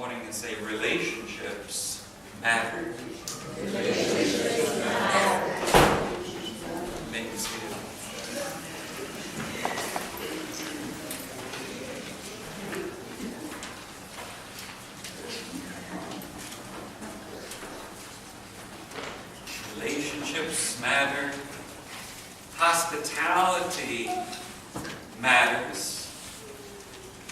morning and say, relationships matter. Relationships matter. Make me see it. Relationships matter. Hospitality matters.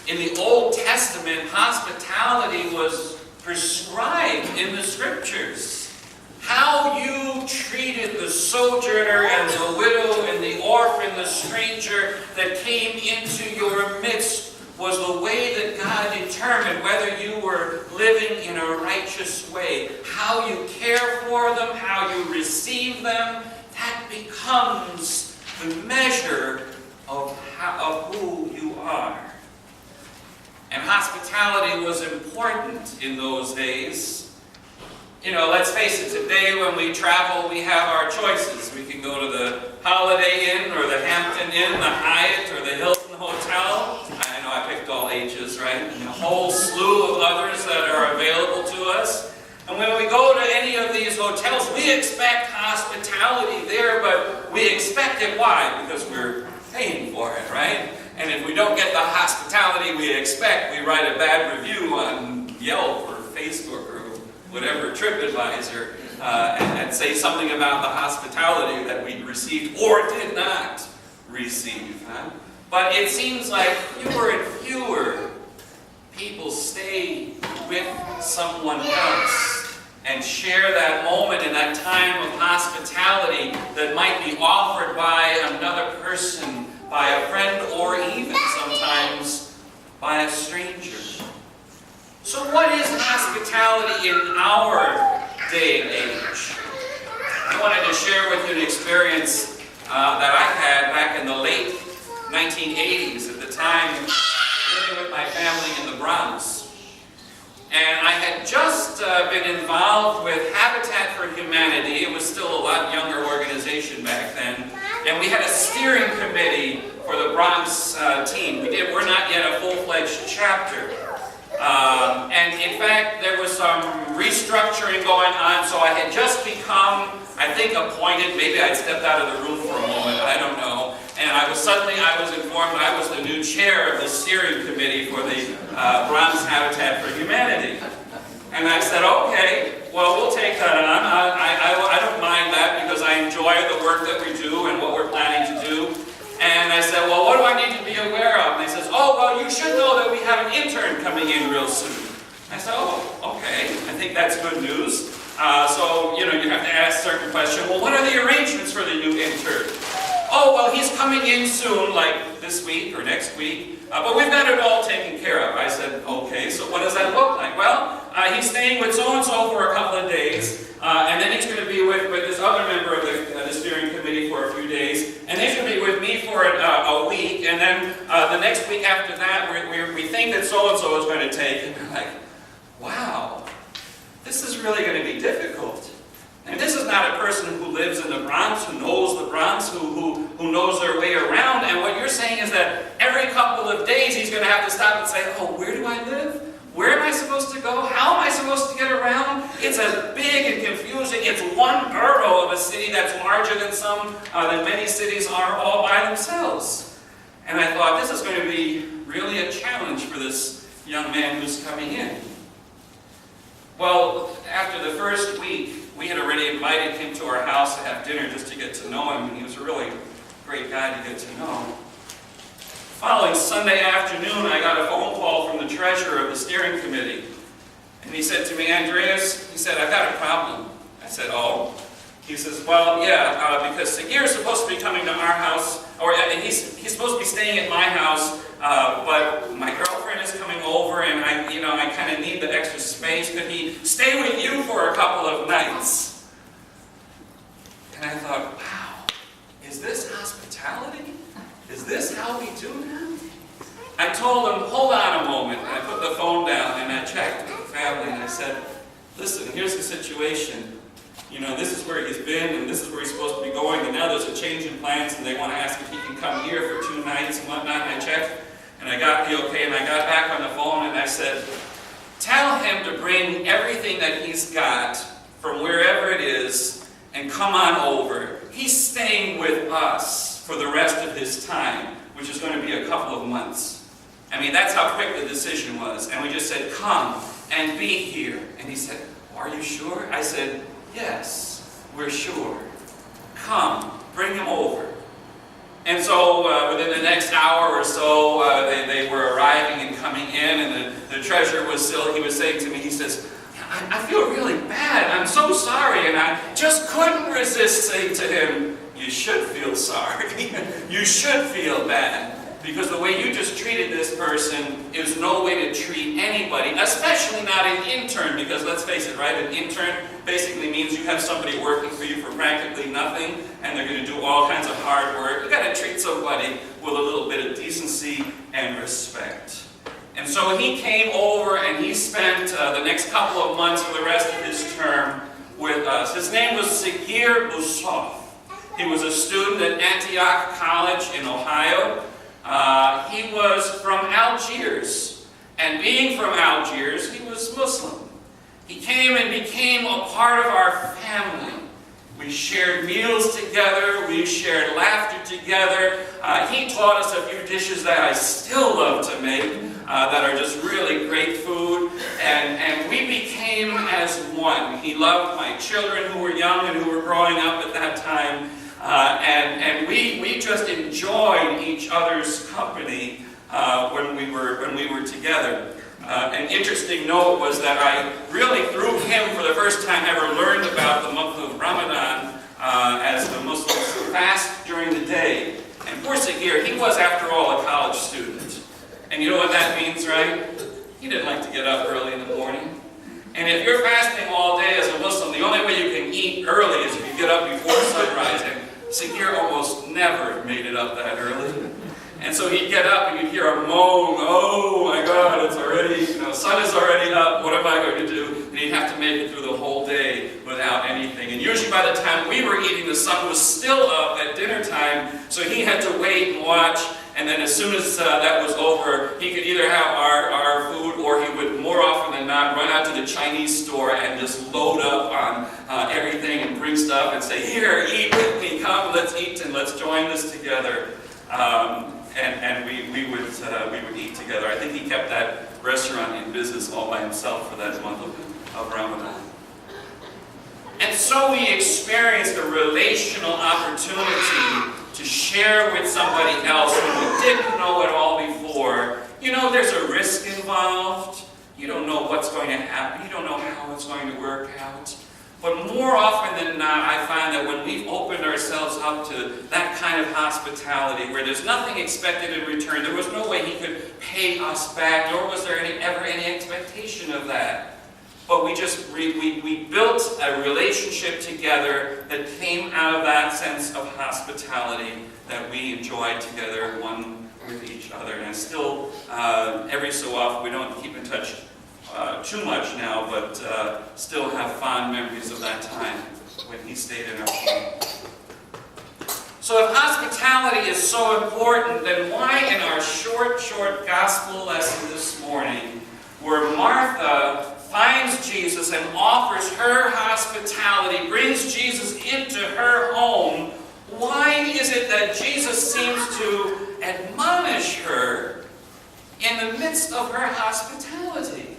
In the Old Testament, hospitality was prescribed in the Scriptures. How you treated the sojourner and the widow and the orphan, the stranger that came into your midst was the way that God determined whether you were living in a righteous way. How you care for them, how you receive them, that becomes the measure of who you are. And hospitality was important in those days. You know, let's face it, today when we travel, we have our choices. We can go to the Holiday Inn or the Hampton Inn, the Hyatt or the Hilton Hotel. I know I picked all H's, right? And a whole slew of others that are available to us. And when we go to any of these hotels, we expect hospitality there, but we expect it, why? Because we're paying for it, right? And if we don't get the hospitality we expect, we write a bad review on Yelp or Facebook or whatever, TripAdvisor, and say something about the hospitality that we received or did not receive. Huh? But it seems like fewer and fewer people stay with someone else and share that moment and that time of hospitality that might be offered by another person, by a friend, or even sometimes by a stranger. So what is hospitality in our day and age? I wanted to share with you an experience that I had back in the late 1980s, at the time living with my family in the Bronx. And I had just been involved with Habitat for Humanity. It was still a lot younger organization back then. And we had a steering committee for the Bronx team. We're not yet a full-fledged chapter. And in fact, there was some restructuring going on, so I had just become, I think, appointed. Maybe I'd stepped out of the room for a moment, I don't know. And I was informed I was the new chair of the steering committee for the Bronx Habitat for Humanity. And I said, okay, well, we'll take that on. I don't mind that because I enjoy the work that we do and what we're planning to do. And I said, well, what do I need to be aware of? And he says, oh, well, you should know that we have an intern coming in real soon. I said, oh, okay, I think that's good news. So, you have to ask certain questions. Well, what are the arrangements for the new intern? Oh, well, he's coming in soon, like this week or next week, but we've got it all taken care of. I said, okay, so what does that look like? Well, he's staying with so-and-so for a couple of days, and then he's going to be with this other member of the steering committee for a few days, and he's going to be with me for a week, and then the next week after that, we think that so-and-so is going to take, and we're like, wow, this is really going to be difficult. And this is not a person who lives in the Bronx, who knows the Bronx, who knows their way around. And what you're saying is that every couple of days he's going to have to stop and say, oh, where do I live? Where am I supposed to go? How am I supposed to get around? It's a big and confusing. It's one borough of a city that's larger than many cities are all by themselves. And I thought, this is going to be really a challenge for this young man who's coming in. Well, after the first week, we had already invited him to our house to have dinner just to get to know him, and he was a really great guy to get to know. Following Sunday afternoon, I got a phone call from the treasurer of the steering committee. And he said to me, Andreas, he said, I've got a problem. I said, oh? He says, well, yeah, because Sagir's supposed to be coming to our house, and he's supposed to be staying at my house, but my girlfriend is coming over, and I kind of need the extra space. Could he stay with you for a couple of nights? And I thought, wow, is this hospitality? Is this how we do now? I told him, hold on a moment. I put the phone down and I checked with the family and I said, listen, here's the situation. This is where he's been and this is where he's supposed to be going, and now there's a change in plans and they want to ask if he can come here for 2 nights and whatnot. And I checked and I got the okay, and I got back on the phone and I said, tell him him to bring everything that he's got from wherever it is and come on over. He's staying with us for the rest of his time, which is going to be a couple of months. I mean, that's how quick the decision was. And we just said, come and be here. And he said, are you sure? I said, yes, we're sure. Come, bring him over. And so within the next hour or so, they were arriving and coming in, and the treasurer was still, he was saying to me, he says, I feel really bad. I'm so sorry. And I just couldn't resist saying to him, you should feel sorry. You should feel bad. Because the way you just treated this person is no way to treat anybody, especially not an intern, because let's face it, right? An intern basically means you have somebody working for you for practically nothing, and they're going to do all kinds of hard work. You've got to treat somebody with a little bit of decency and respect. And so he came over and he spent the next couple of months for the rest of his term with us. His name was Sigir Busov. He was a student at Antioch College in Ohio. He was from Algiers, and being from Algiers, he was Muslim. He came and became a part of our family. We shared meals together, we shared laughter together. He taught us a few dishes that I still love to make, that are just really great food, and we became as one. He loved my children who were young and who were growing up at that time. And we just enjoyed each other's company when we were together. An interesting note was that I really, through him, for the first time ever learned about the month of Ramadan as the Muslims fast during the day. And poor Sigir, he was, after all, a college student. And you know what that means, right? He didn't like to get up early in the morning. And if you're fasting all day as a Muslim, the only way you can eat early is if you get up before sunrise. And Sigir almost never made it up that early. And so he'd get up and you'd hear a moan, oh my God, it's already, sun is already up, what am I going to do? And he'd have to make it through the whole day without anything. And usually by the time we were eating, the sun was still up at dinner time, so he had to wait and watch. And then as soon as that was over, he could either have our food, or he would, more often than not, run out to the Chinese store and just load up on everything and bring stuff and say, here, eat with me, come, let's eat and let's join this together. And we would eat together. I think he kept that restaurant in business all by himself for that month of Ramadan. And so we experienced a relational opportunity to share with somebody else who didn't know it all before. There's a risk involved. You don't know what's going to happen. You don't know how it's going to work out. But more often than not, I find that when we've opened ourselves up to that kind of hospitality, where there's nothing expected in return, there was no way he could pay us back, nor was there ever any expectation of that. But we built a relationship together that came out of that sense of hospitality that we enjoyed together, one with each other. And still, every so often, we don't keep in touch too much now, but still have fond memories of that time when he stayed in our home. So if hospitality is so important, then why in our short gospel lesson this morning, where Martha finds Jesus and offers her hospitality, brings Jesus into her home, why is it that Jesus seems to admonish her in the midst of her hospitality?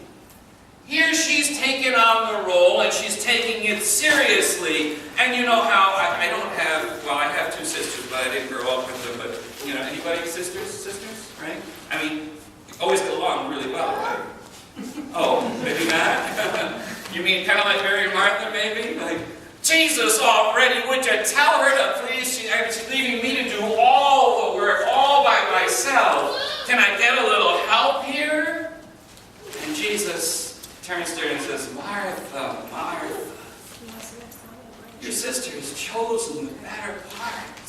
Here she's taken on the role, and she's taking it seriously. And you know how I have two sisters, but I didn't grow up with them. But, anybody sisters, right? I mean, you always get along really well, right? Oh, maybe not? You mean kind of like Mary and Martha, maybe? Like, Jesus already, would you tell her to please? She's leaving me to do all the work, all by myself. Can I get a little help here? And Jesus turns to her and says, Martha, Martha, your sister has chosen the better part.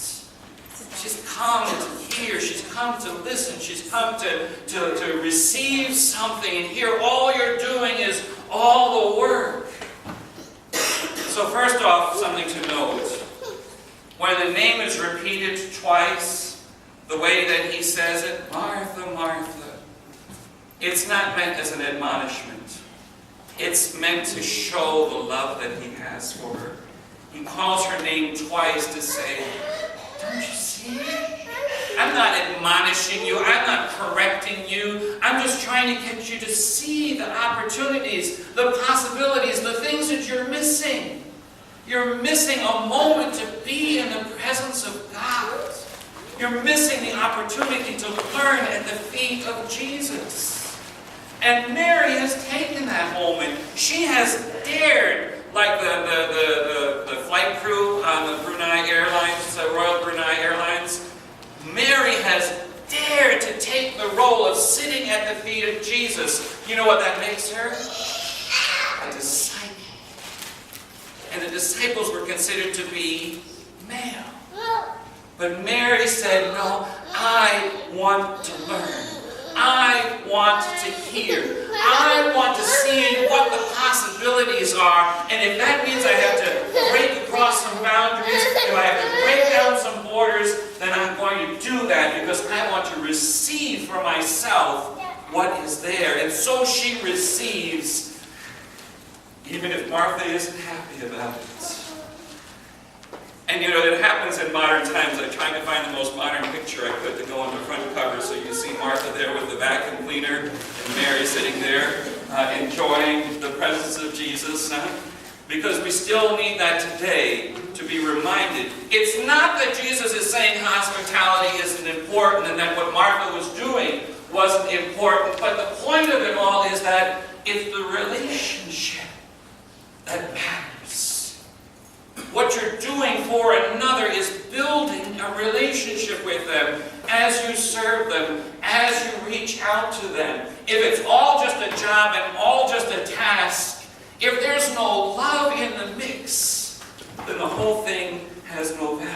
She's come to hear, she's come to listen, she's come to receive something, and here all you're doing is all the work. So first off, something to note. When the name is repeated twice, the way that he says it, Martha, Martha, it's not meant as an admonishment. it's meant to show the love that he has for her. He calls her name twice to say, don't you see? I'm not admonishing you. I'm not correcting you. I'm just trying to get you to see the opportunities, the possibilities, the things that you're missing. You're missing a moment to be in the presence of God. You're missing the opportunity to learn at the feet of Jesus. And Mary has taken that moment. She has dared, like the flight crew on the Brunei Airlines, Royal Brunei Airlines. Mary has dared to take the role of sitting at the feet of Jesus. You know what that makes her? A disciple. And the disciples were considered to be male. But Mary said, no, I want to learn. I want to hear. I want to see what the possibilities are. And if that means I have to break across some boundaries, if I have to break down some borders, then I'm going to do that because I want to receive for myself what is there. And so she receives, even if Martha isn't happy about it. And you know, it happens in modern times. I tried to find the most modern picture I could to go on the front cover. So you see Martha there with the vacuum cleaner and Mary sitting there enjoying the presence of Jesus. Because we still need that today to be reminded. It's not that Jesus is saying hospitality isn't important and that what Martha was doing wasn't important. But the point of it all is that it's the relationship that matters. What you're doing for another is building a relationship with them as you serve them, as you reach out to them. If it's all just a job and all just a task, if there's no love in the mix, then the whole thing has no value.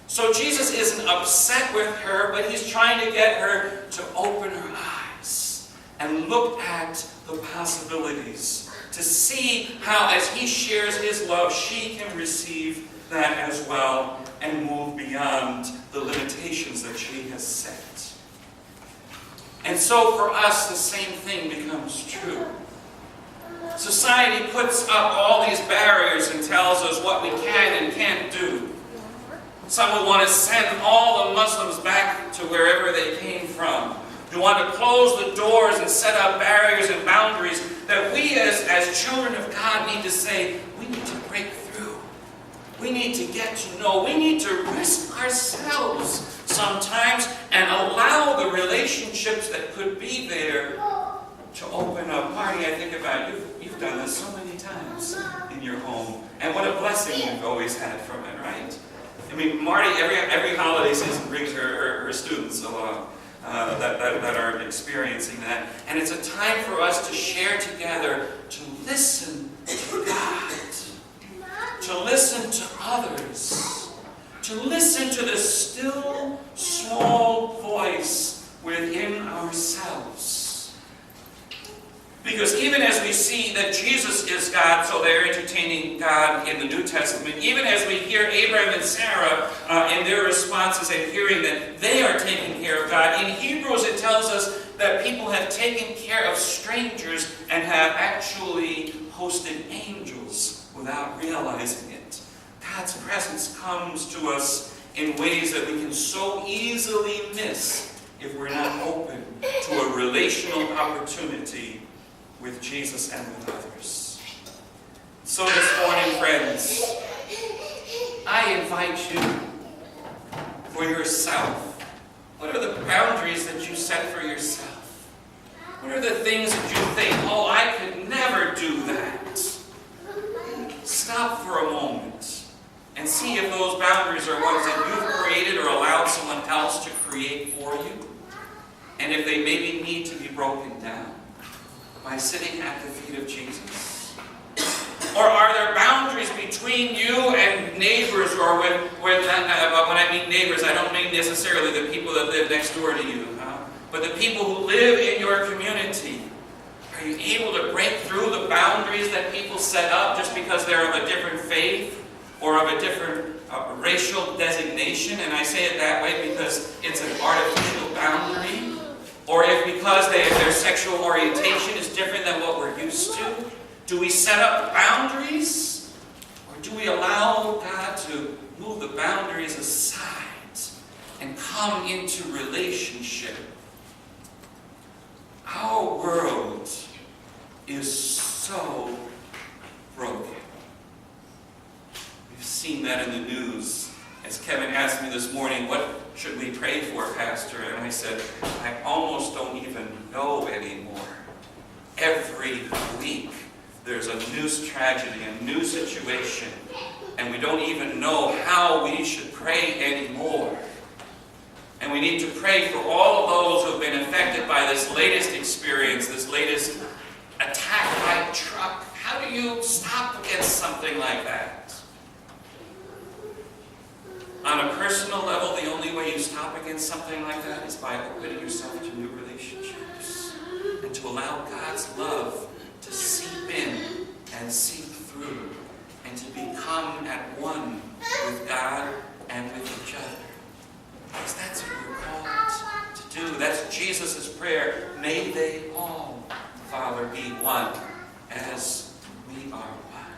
So Jesus isn't upset with her, but he's trying to get her to open her eyes and look at the possibilities. To see how, as he shares his love, she can receive that as well and move beyond the limitations that she has set. And so for us, the same thing becomes true. Society puts up all these barriers and tells us what we can and can't do. Some would want to send all the Muslims back to wherever they came from. We want to close the doors and set up barriers and boundaries that we as children of God need to say, we need to break through. We need to get to know. We need to risk ourselves sometimes and allow the relationships that could be there to open up. Marty, I think about you. You've done this so many times in your home. And what a blessing you've always had from it, right? I mean, Marty, every holiday season brings her students along. That are experiencing that. And it's a time for us to share together, to listen to God, to listen to others, to listen to the still, small voice within ourselves. Because even as we see that Jesus is God, so they're entertaining God in the New Testament, even as we hear Abraham and Sarah in their responses and hearing that they are taking care of God, in Hebrews it tells us that people have taken care of strangers and have actually hosted angels without realizing it. God's presence comes to us in ways that we can so easily miss if we're not open to a relational opportunity with Jesus and with others. So this morning, friends, I invite you for yourself. What are the boundaries that you set for yourself? What are the things that you think, oh, I could never do that? Stop for a moment and see if those boundaries are ones that you've created or allowed someone else to create for you. And if they maybe need to be broken down by sitting at the feet of Jesus? Or are there boundaries between you and neighbors, or when I mean neighbors, I don't mean necessarily the people that live next door to you, but the people who live in your community? Are you able to break through the boundaries that people set up just because they're of a different faith or of a different racial designation? And I say it that way because it's an artificial boundary. Or if because their sexual orientation is different than what we're used to. Do we set up boundaries? Or do we allow God to move the boundaries aside and come into relationship? Our world is so broken. We've seen that in the news. As Kevin asked me this morning, what should we pray for, Pastor? And I said, I almost don't even know anymore. Every week, there's a new tragedy, a new situation, and we don't even know how we should pray anymore. And we need to pray for all of those who have been affected by this latest experience, this latest attack by truck. How do you stop against something like that? On a personal level, the only way you stop against something like that is by opening yourself to new relationships and to allow God's love to seep in and seep through and to become at one with God and with each other. Because that's what we're called to do. That's Jesus' prayer. May they all, Father, be one as we are one.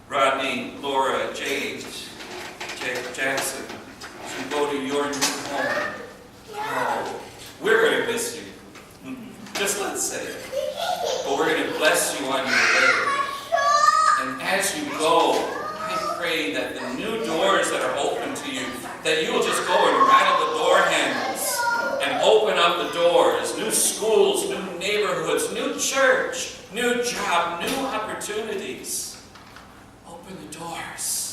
Rodney, Laura, Jade, Jackson, as we go to your new home, oh, we're going to miss you. Just let's say it. But we're going to bless you on your way. And as you go, I pray that the new doors that are open to you, that you will just go and rattle the door handles and open up the doors. New schools, new neighborhoods, new church, new job, new opportunities. Open the doors.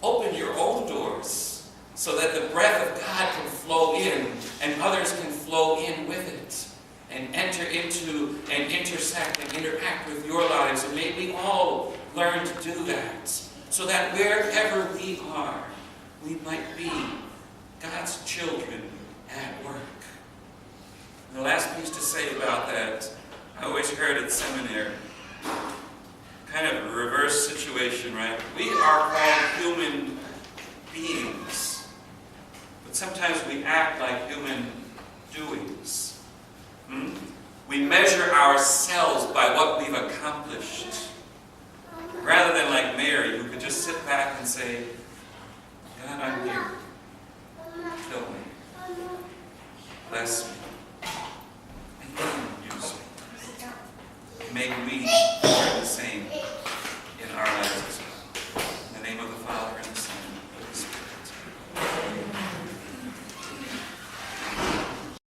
Open your own doors so that the breath of God can flow in and others can flow in with it and enter into and intersect and interact with your lives. And may we all learn to do that so that wherever we are, we might be God's children at work. And the last piece to say about that, I always heard at seminary, kind of a reverse situation, right? We are called human beings, but sometimes we act like human doings. We measure ourselves by what we've accomplished, rather than like Mary, who could just sit back and say, God, I'm here. Fill me. Bless me. And then use me. May we